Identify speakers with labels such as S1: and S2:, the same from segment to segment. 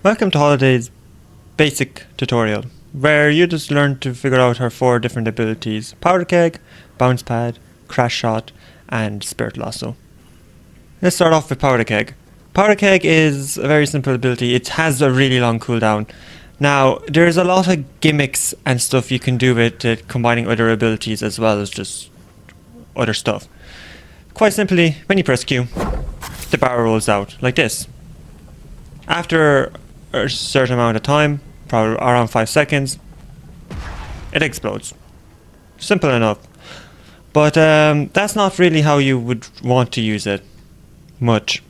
S1: Welcome to Holiday's basic tutorial, where you just learn to figure out her 4 different abilities: powder keg, bounce pad, crash shot, and spirit lasso. Let's start off with powder keg. Powder keg is a very simple ability. It has a really long cooldown. Now, there's a lot of gimmicks and stuff you can do with it, combining other abilities as well as just other stuff. Quite simply, when you press Q, the barrel rolls out like this. After a certain amount of time, probably around 5 seconds, it explodes. Simple enough. But that's not really how you would want to use it much.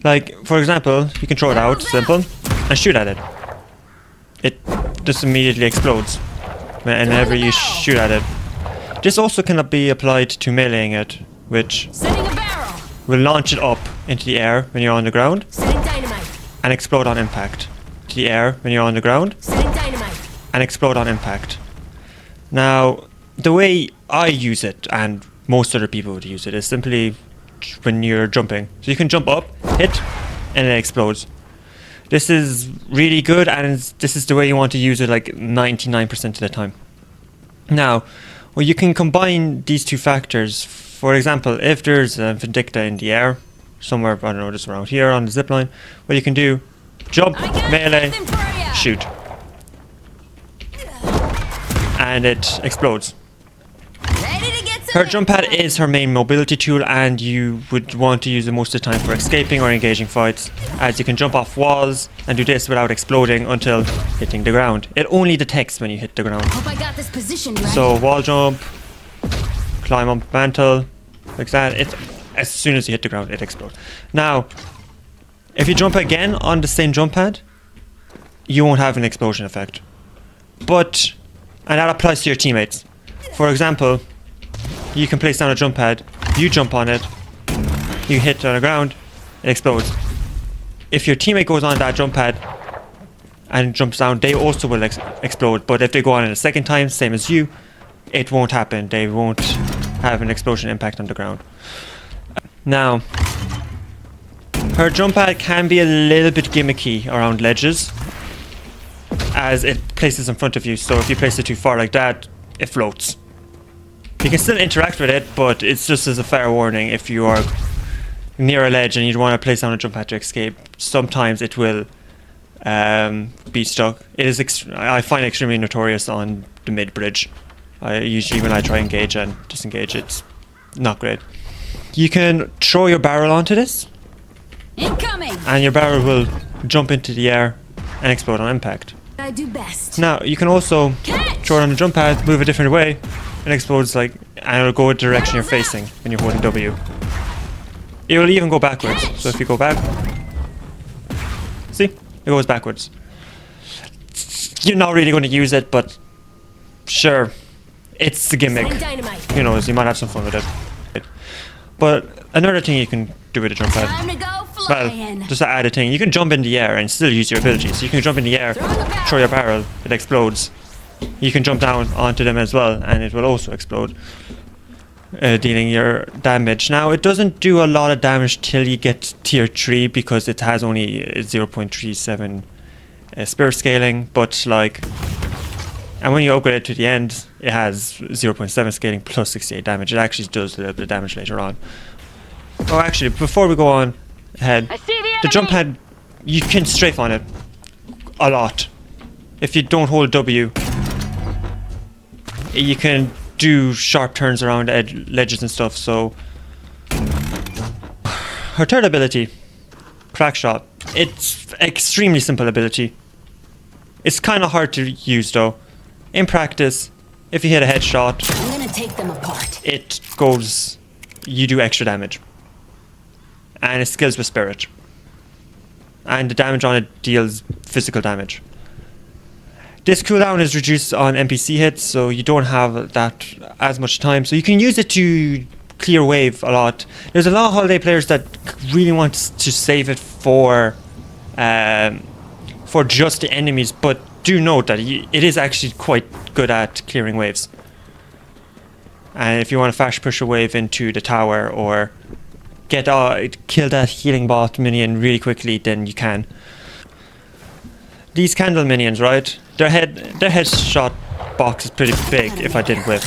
S1: Like, for example, you can throw it out, simple, and shoot at it. It just immediately explodes whenever you shoot at it. This also cannot be applied to meleeing it, which will launch it up into the air when you're on the ground and explode on impact. To the air when you're on the ground and explode on impact. Now, the way I use it, and most other people would use it, is simply when you're jumping. So you can jump up, hit, and it explodes. This is really good, and this is the way you want to use it like 99% of the time. Now, well, you can combine these two factors. For example, if there's a Vindicta in the air, somewhere, I don't know, just around here on the zipline, what you can do, jump, melee, shoot. And it explodes. Her jump pad is her main mobility tool, and you would want to use it most of the time for escaping or engaging fights, as you can jump off walls and do this without exploding until hitting the ground. It only detects when you hit the ground.
S2: Hope I got this position right.
S1: So wall jump, climb up mantle, like that. As soon as you hit the ground, it explodes. Now, if you jump again on the same jump pad, you won't have an explosion effect. And that applies to your teammates. For example, you can place down a jump pad, you jump on it, you hit on the ground, it explodes. If your teammate goes on that jump pad and jumps down, they also will explode. But if they go on it a second time, same as you, it won't happen. They won't have an explosion impact on the ground. Now, her jump pad can be a little bit gimmicky around ledges, as it places in front of you. So if you place it too far like that, it floats. You can still interact with it, but it's just as a fair warning. If you are near a ledge and you want to place down a jump pad to escape, sometimes it will be stuck. It is I find it extremely notorious on the mid bridge. Usually when I try engage and disengage, it's not great. You can throw your barrel onto this,
S2: Incoming!
S1: and your barrel will jump into the air and explode on impact.
S2: I do best.
S1: Now, you can also throw it on the jump pad, move a different way, and explodes and it'll go the direction you're facing when you're holding W. It will even go backwards. So if you go back, see, it goes backwards. You're not really going to use it, but sure, it's the gimmick. You know, so you might have some fun with it. But another thing you can do with a jump pad,
S2: Time to go
S1: well,
S2: flying.
S1: just to add a thing, you can jump in the air and still use your abilities. So you can jump in the air, throw your barrel, it explodes. You can jump down onto them as well, and it will also explode, dealing your damage. Now, it doesn't do a lot of damage till you get tier 3, because it has only 0.37 spirit scaling, but and when you upgrade it to the end, it has 0.7 scaling plus 68 damage. It actually does a little bit of damage later on. Oh, actually, before we go on ahead, the jump pad, you can strafe on it a lot. If you don't hold W, you can do sharp turns around ledges and stuff. So her third ability, crack shot, it's extremely simple ability. It's kind of hard to use though. In practice, if you hit a headshot,
S2: I'm gonna take them apart.
S1: you do extra damage. And it scales with spirit. And the damage on it deals physical damage. This cooldown is reduced on NPC hits, so you don't have that as much time. So you can use it to clear wave a lot. There's a lot of Holiday players that really want to save it for just the enemies, but do note that it is actually quite good at clearing waves. And if you want to fast push a wave into the tower or kill that healing bot minion really quickly, then you can. these candle minions, right? Their headshot box is pretty big. If I didn't whip,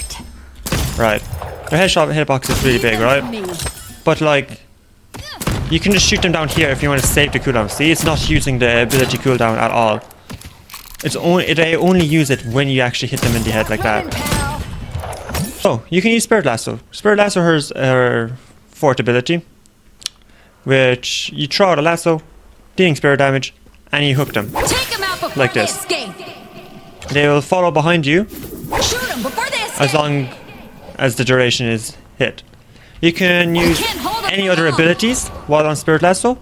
S1: right? Their head box is really big, right? But like, you can just shoot them down here if you want to save the cooldown. See, it's not using the ability cooldown at all. They only use it when you actually hit them in the head like that. So you can use Spirit Lasso. Spirit Lasso has her fourth ability, which you throw out a lasso, dealing spirit damage, and you hook them like this. They will follow behind you as long as the duration is hit. You can use any other abilities while on Spirit Lasso,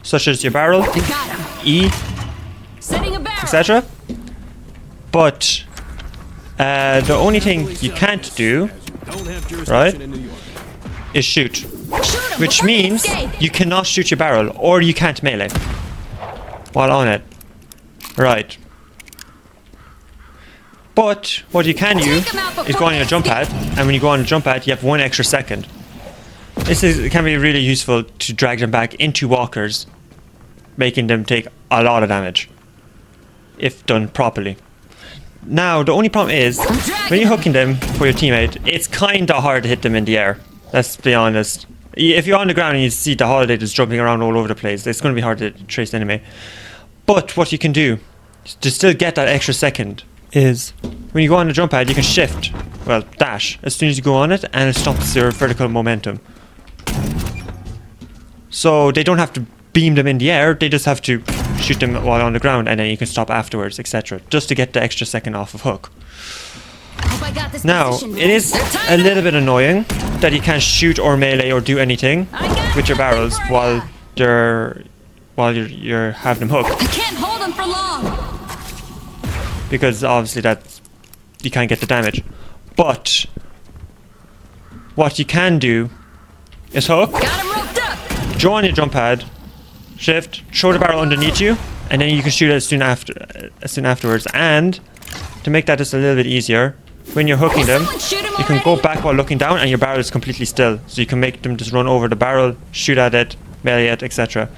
S1: such as your barrel, E, etc. But the only thing you can't do, right, is shoot. Which means you cannot shoot your barrel, or you can't melee while on it. Right. But what you can do is go on your jump pad, and when you go on the jump pad, you have 1 extra second. It can be really useful to drag them back into walkers, making them take a lot of damage if done properly. Now, the only problem is, when you're hooking them for your teammate, it's kinda hard to hit them in the air. Let's be honest. If you're on the ground and you see the Holliday just jumping around all over the place, it's going to be hard to trace the enemy. But what you can do to still get that extra second is, when you go on the jump pad, you can shift, well, dash, as soon as you go on it, and it stops your vertical momentum. So they don't have to beam them in the air, they just have to shoot them while on the ground, and then you can stop afterwards, etc. Just to get the extra second off of hook. Now, it is a little bit annoying that you can't shoot or melee or do anything with your barrels while you're having them hooked.
S2: I can't hold them for long.
S1: Because obviously you can't get the damage. But what you can do is hook, draw on your jump pad, shift, throw the barrel underneath you, and then you can shoot it as soon afterwards. And to make that just a little bit easier, when you're hooking them, you can go back while looking down, and your barrel is completely still. So you can make them just run over the barrel, shoot at it, melee it, etc.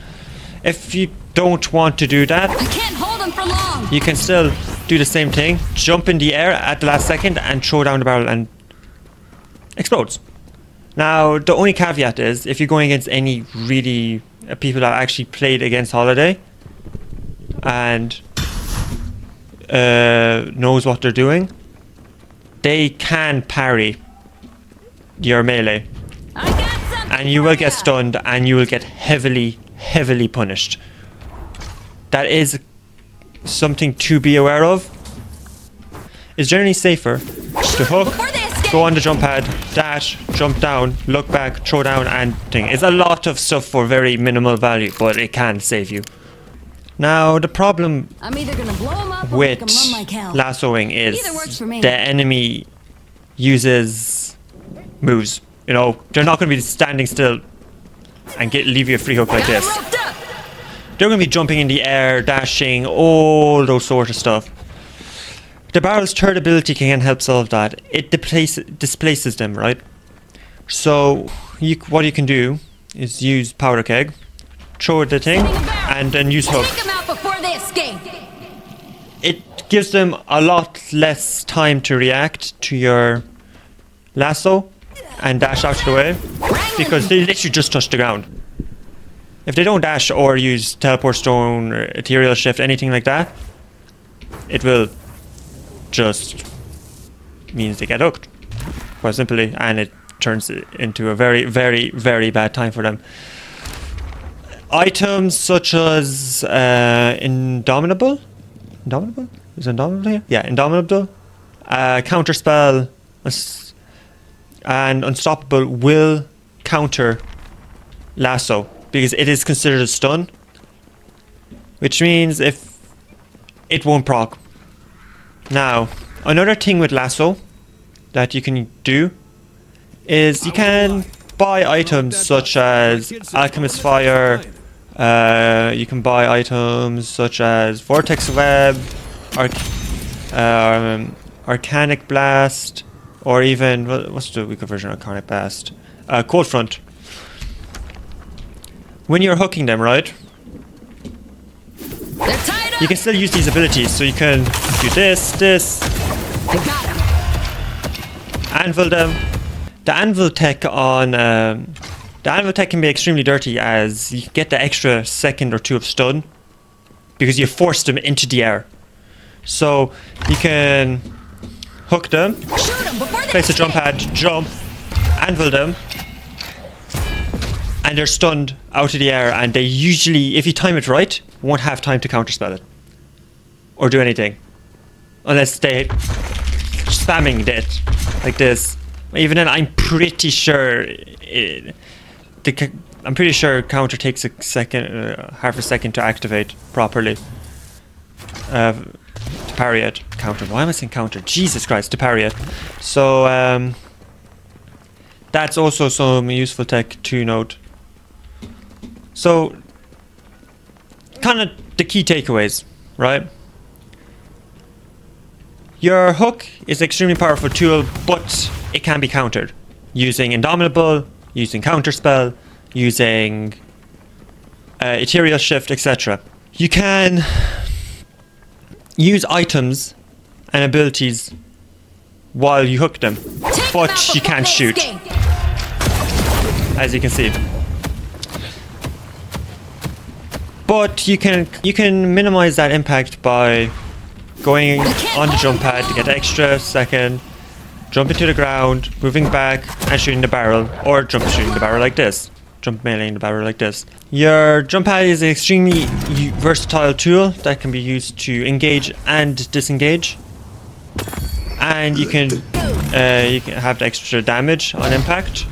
S1: If you don't want to do that, you can still do the same thing, jump in the air at the last second and throw down the barrel and explodes. Now, the only caveat is, if you're going against any really people that actually played against Holliday and knows what they're doing, they can parry your melee, and you will get stunned and you will get heavily punished. That is something to be aware of. It's generally safer to hook, go on the jump pad, dash, jump down, look back, throw down, and thing. It's a lot of stuff for very minimal value, but it can save you. Now, the problem with lassoing is the enemy uses moves. You know, they're not going to be standing still and leave you a free hook like this. They're going to be jumping in the air, dashing, all those sort of stuff. The barrel's third ability can help solve that. It displaces them, right? So what you can do is use powder keg, throw the thing, and then use hook. It gives them a lot less time to react to your lasso and dash out of the way, because they literally just touch the ground. If they don't dash or use teleport stone or ethereal shift, anything like that, it will just means they get hooked, quite simply, and it turns it into a very bad time for them. Items such as Indomitable? Is Indomitable here? Yeah, Indomitable. Counterspell and Unstoppable will counter Lasso, because it is considered a stun, which means if it won't proc. Now, another thing with Lasso that you can do is you can buy items such as Alchemist Fire, you can buy items such as Vortex Web, Arcanic Blast, or even, what's the weaker version of Arcanic Blast? Cold Front. When you're hooking them, right? you can still use these abilities. So you can do this,
S2: I got him.
S1: anvil them. The anvil tech on the anvil tech can be extremely dirty, as you get the extra second or two of stun because you forced them into the air. So you can hook them,
S2: Shoot him before they
S1: place a jump pad, jump, anvil them, and they're stunned out of the air, and they usually, if you time it right, won't have time to counterspell it or do anything unless they spamming it like this. Even then, I'm pretty sure counter takes a second, half a second to activate properly. To parry it. Counter. Why am I saying counter? Jesus Christ, to parry it. So, that's also some useful tech to note. So, kind of the key takeaways, right? Your hook is an extremely powerful tool, but it can be countered using Indomitable, using Counterspell, using Ethereal Shift, etc. You can use items and abilities while you hook them, but you can't shoot, as you can see. But you can minimize that impact by going on the jump pad to get extra second, jumping to the ground, moving back, and shooting the barrel, or shooting the barrel like this. Jump meleeing the barrel like this. Your jump pad is an extremely versatile tool that can be used to engage and disengage, and you can have the extra damage on impact,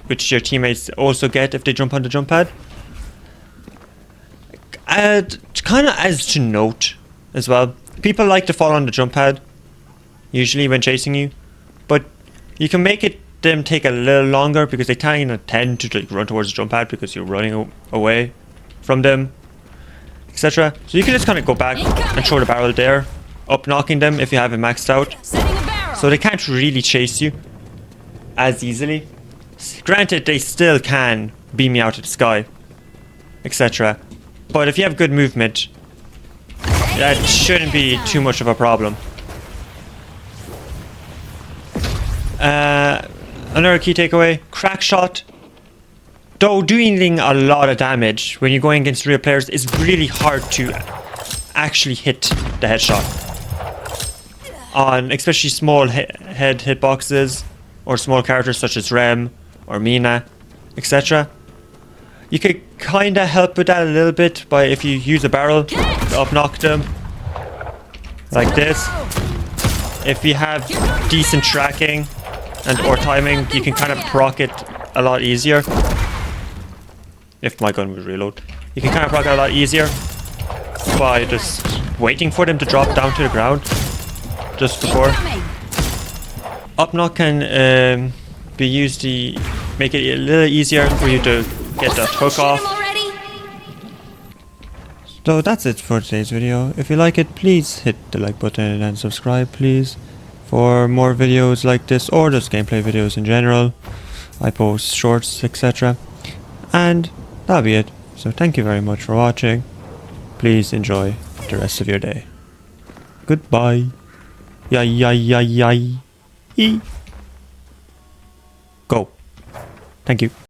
S1: which your teammates also get if they jump on the jump pad. Kind of as to note as well, people like to fall on the jump pad usually when chasing you, but you can make them take a little longer because they kind of tend to run towards the jump pad because you're running away from them, etc. So you can just kind of go back and throw the barrel there, up knocking them if you have it maxed out, so they can't really chase you as easily. Granted, they still can beam you out of the sky, etc. But if you have good movement, that shouldn't be too much of a problem. Another key takeaway, crack shot. Though doing a lot of damage when you're going against real players, is really hard to actually hit the headshot on especially small head hitboxes or small characters such as Rem or Mina, etc. You could kind of help with that a little bit by if you use a barrel to up knock them like this. If you have decent tracking and or timing, you can kind of proc it a lot easier. If my gun would reload, you can kind of proc it a lot easier by just waiting for them to drop down to the ground just before. Up knock can be used to make it a little easier for you to get that hook off. So that's it for today's video. If you like it, please hit the like button and subscribe, please, for more videos like this or just gameplay videos in general. I post shorts, etc. And that'll be it. So thank you very much for watching. Please enjoy the rest of your day. Goodbye. Yay. Go. Thank you.